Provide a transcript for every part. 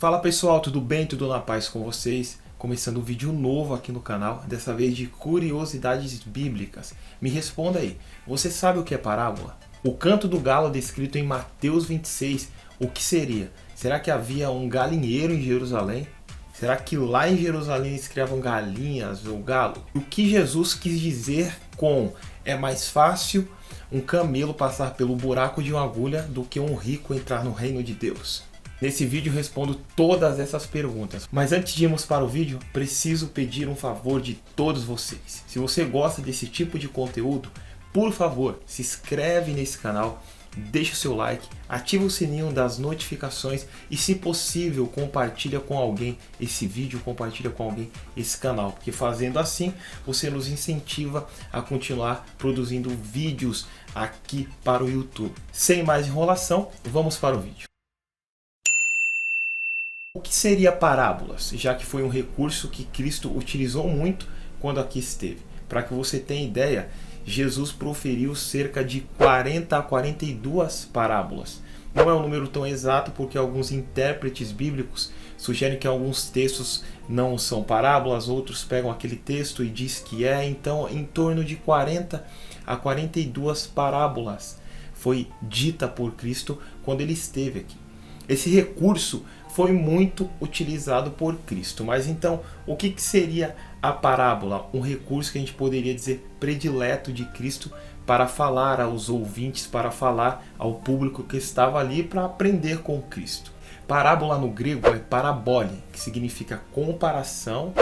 Fala pessoal, tudo bem? Tudo na paz com vocês? Começando um vídeo novo aqui no canal, dessa vez de curiosidades bíblicas. Me responda aí, você sabe o que é parábola? O canto do galo descrito em Mateus 26, o que seria? Será que havia um galinheiro em Jerusalém? Será que lá em Jerusalém eles criavam galinhas ou galo? O que Jesus quis dizer com é mais fácil um camelo passar pelo buraco de uma agulha do que um rico entrar no reino de Deus? Nesse vídeo eu respondo todas essas perguntas. Mas antes de irmos para o vídeo, preciso pedir um favor de todos vocês. Se você gosta desse tipo de conteúdo, por favor, se inscreve nesse canal, deixa o seu like, ativa o sininho das notificações e, se possível, compartilha com alguém esse vídeo, compartilha com alguém esse canal, porque fazendo assim você nos incentiva a continuar produzindo vídeos aqui para o YouTube. Sem mais enrolação, vamos para o vídeo. O que seria parábolas, já que foi um recurso que Cristo utilizou muito quando aqui esteve? Para que você tenha ideia, Jesus proferiu cerca de 40 a 42 parábolas. Não é um número tão exato porque alguns intérpretes bíblicos sugerem que alguns textos não são parábolas, outros pegam aquele texto e diz que é. Então, em torno de 40 a 42 parábolas foi dita por Cristo quando ele esteve aqui. Esse recurso foi muito utilizado por Cristo. Mas então, o que seria a parábola? Um recurso que a gente poderia dizer predileto de Cristo para falar aos ouvintes, para falar ao público que estava ali para aprender com Cristo. Parábola no grego é parabole, que significa comparação,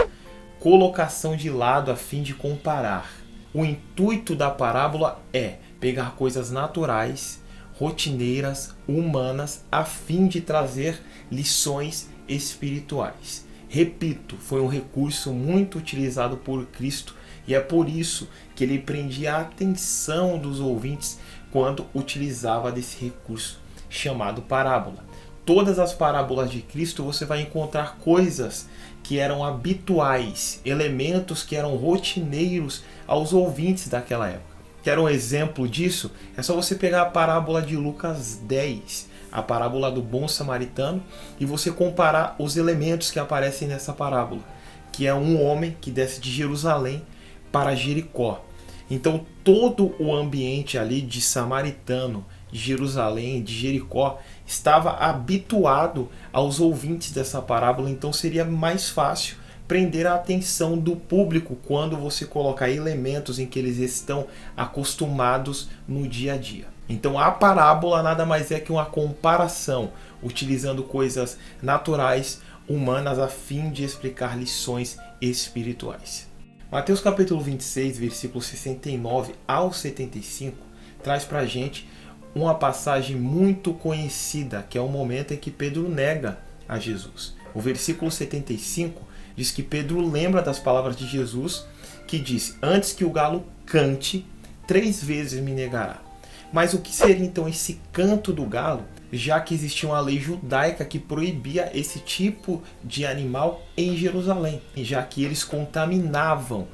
colocação de lado a fim de comparar. O intuito da parábola é pegar coisas naturais, rotineiras, humanas, a fim de trazer lições espirituais. Repito, foi um recurso muito utilizado por Cristo e é por isso que ele prendia a atenção dos ouvintes quando utilizava desse recurso chamado parábola. Todas as parábolas de Cristo você vai encontrar coisas que eram habituais, elementos que eram rotineiros aos ouvintes daquela época. Quer um exemplo disso? É só você pegar a parábola de Lucas 10, a parábola do bom samaritano, e você comparar os elementos que aparecem nessa parábola, que é um homem que desce de Jerusalém para Jericó. Então todo o ambiente ali de samaritano, de Jerusalém, de Jericó, estava habituado aos ouvintes dessa parábola, então seria mais fácil prender a atenção do público quando você colocar elementos em que eles estão acostumados no dia a dia. Então a parábola nada mais é que uma comparação, utilizando coisas naturais, humanas, a fim de explicar lições espirituais. Mateus capítulo 26, versículos 69 ao 75, traz para a gente uma passagem muito conhecida, que é o momento em que Pedro nega a Jesus. O versículo 75 diz que Pedro lembra das palavras de Jesus, que disse: antes que o galo cante, 3 vezes me negará. Mas o que seria então esse canto do galo, já que existia uma lei judaica que proibia esse tipo de animal em Jerusalém, já que eles contaminavam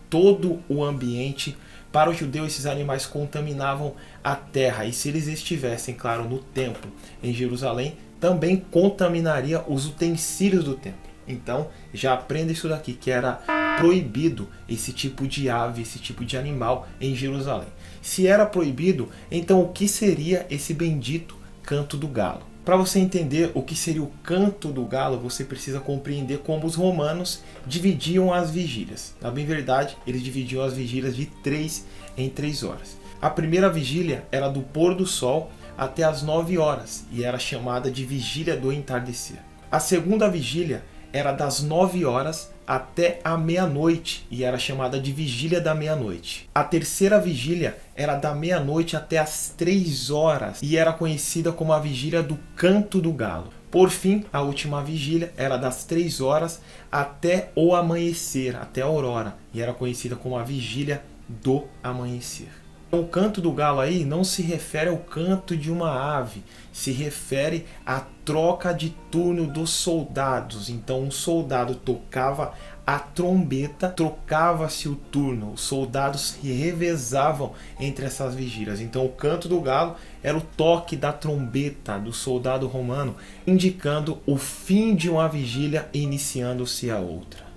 todo o ambiente. Para o judeu, esses animais contaminavam a terra, e se eles estivessem, claro, no templo em Jerusalém, também contaminaria os utensílios do templo. Então, já aprenda isso daqui, que era proibido esse tipo de ave, esse tipo de animal em Jerusalém. Se era proibido, então o que seria esse bendito canto do galo? Para você entender o que seria o canto do galo, você precisa compreender como os romanos dividiam as vigílias. Na bem verdade, eles dividiam as vigílias de 3 em 3 horas. A primeira vigília era do pôr do sol até as 9 horas e era chamada de vigília do entardecer. A segunda vigília era das 9 horas até a meia-noite e era chamada de vigília da meia-noite. A terceira vigília era da meia-noite até as 3 horas e era conhecida como a vigília do canto do galo. Por fim, a última vigília era das 3 horas até o amanhecer, até a aurora, e era conhecida como a vigília do amanhecer. O canto do galo aí não se refere ao canto de uma ave, se refere à troca de turno dos soldados. Então um soldado tocava a trombeta, trocava-se o turno, os soldados se revezavam entre essas vigílias. Então o canto do galo era o toque da trombeta do soldado romano, indicando o fim de uma vigília e iniciando-se a outra.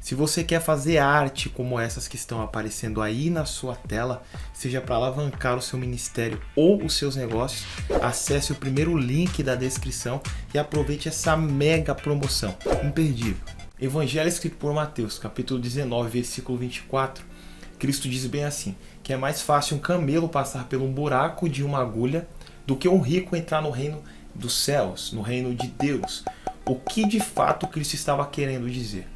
Se você quer fazer arte como essas que estão aparecendo aí na sua tela, seja para alavancar o seu ministério ou os seus negócios, acesse o primeiro link da descrição e aproveite essa mega promoção imperdível. Evangelho escrito por Mateus, capítulo 19, versículo 24, Cristo diz bem assim, que é mais fácil um camelo passar pelo buraco de uma agulha do que um rico entrar no reino dos céus, no reino de Deus. O que de fato Cristo estava querendo dizer?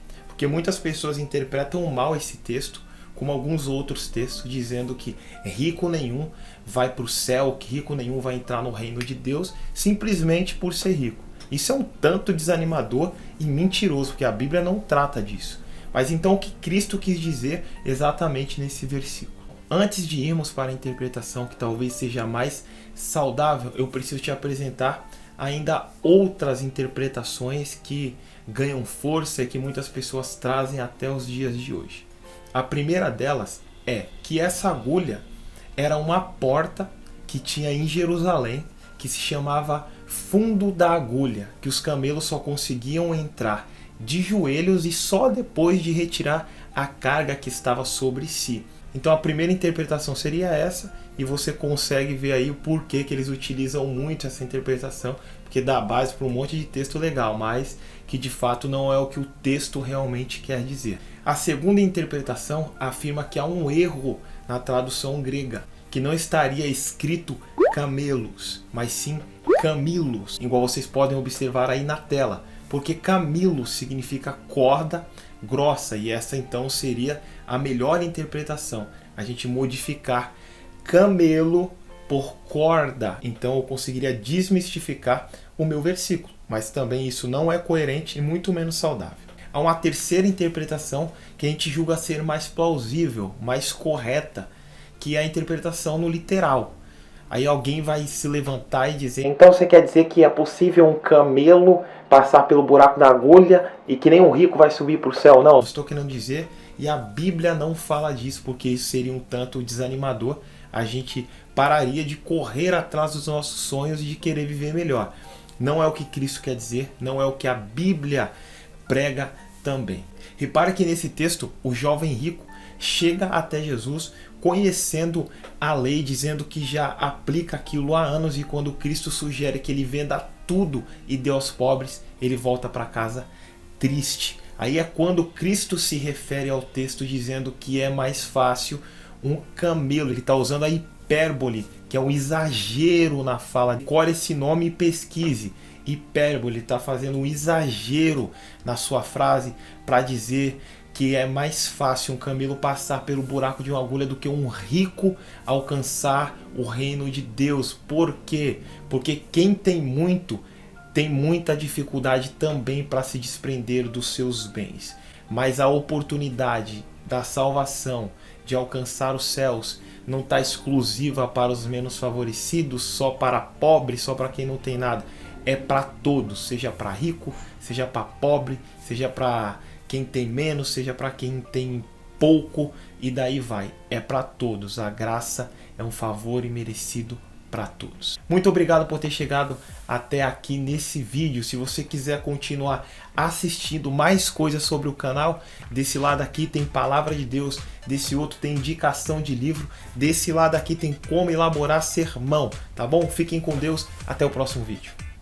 Porque muitas pessoas interpretam mal esse texto, como alguns outros textos, dizendo que rico nenhum vai para o céu, que rico nenhum vai entrar no reino de Deus, simplesmente por ser rico. Isso é um tanto desanimador e mentiroso, porque a Bíblia não trata disso. Mas então o que Cristo quis dizer exatamente nesse versículo? Antes de irmos para a interpretação que talvez seja mais saudável, eu preciso te apresentar ainda outras interpretações que ganham força e que muitas pessoas trazem até os dias de hoje. A primeira delas é que essa agulha era uma porta que tinha em Jerusalém, que se chamava Fundo da Agulha, que os camelos só conseguiam entrar de joelhos e só depois de retirar a carga que estava sobre si. Então a primeira interpretação seria essa, e você consegue ver aí o porquê que eles utilizam muito essa interpretação, porque dá base para um monte de texto legal, mas que de fato não é o que o texto realmente quer dizer. A segunda interpretação afirma que há um erro na tradução grega, que não estaria escrito camelos, mas sim camilos, igual vocês podem observar aí na tela, porque camilo significa corda grossa, e essa então seria a melhor interpretação, a gente modificar camelo por corda. Então eu conseguiria desmistificar o meu versículo, mas também isso não é coerente e muito menos saudável. Há uma terceira interpretação que a gente julga ser mais plausível, mais correta, que é a interpretação no literal. Aí alguém vai se levantar e dizer: então você quer dizer que é possível um camelo passar pelo buraco da agulha e que nem um rico vai subir para o céu? Não, estou querendo dizer, e a Bíblia não fala disso, porque isso seria um tanto desanimador. A gente pararia de correr atrás dos nossos sonhos e de querer viver melhor. Não é o que Cristo quer dizer, não é o que a Bíblia prega também. Repare que nesse texto o jovem rico chega até Jesus conhecendo a lei, dizendo que já aplica aquilo há anos, e quando Cristo sugere que ele venda tudo e dê aos pobres, ele volta para casa triste. Aí é quando Cristo se refere ao texto dizendo que é mais fácil um camelo. Ele está usando a hipérbole, que é um exagero na fala. Decore esse nome e pesquise. Hipérbole, está fazendo um exagero na sua frase para dizer que é mais fácil um camelo passar pelo buraco de uma agulha do que um rico alcançar o reino de Deus. Por quê? Porque quem tem muito tem muita dificuldade também para se desprender dos seus bens. Mas a oportunidade da salvação, de alcançar os céus, não está exclusiva para os menos favorecidos, só para pobres, só para quem não tem nada. É para todos, seja para rico, seja para pobre, seja para quem tem menos, seja para quem tem pouco, e daí vai. É para todos. A graça é um favor imerecido para todos. Muito obrigado por ter chegado até aqui nesse vídeo. Se você quiser continuar assistindo mais coisas sobre o canal, desse lado aqui tem Palavra de Deus, desse outro tem indicação de livro, desse lado aqui tem como elaborar sermão, tá bom? Fiquem com Deus, até o próximo vídeo.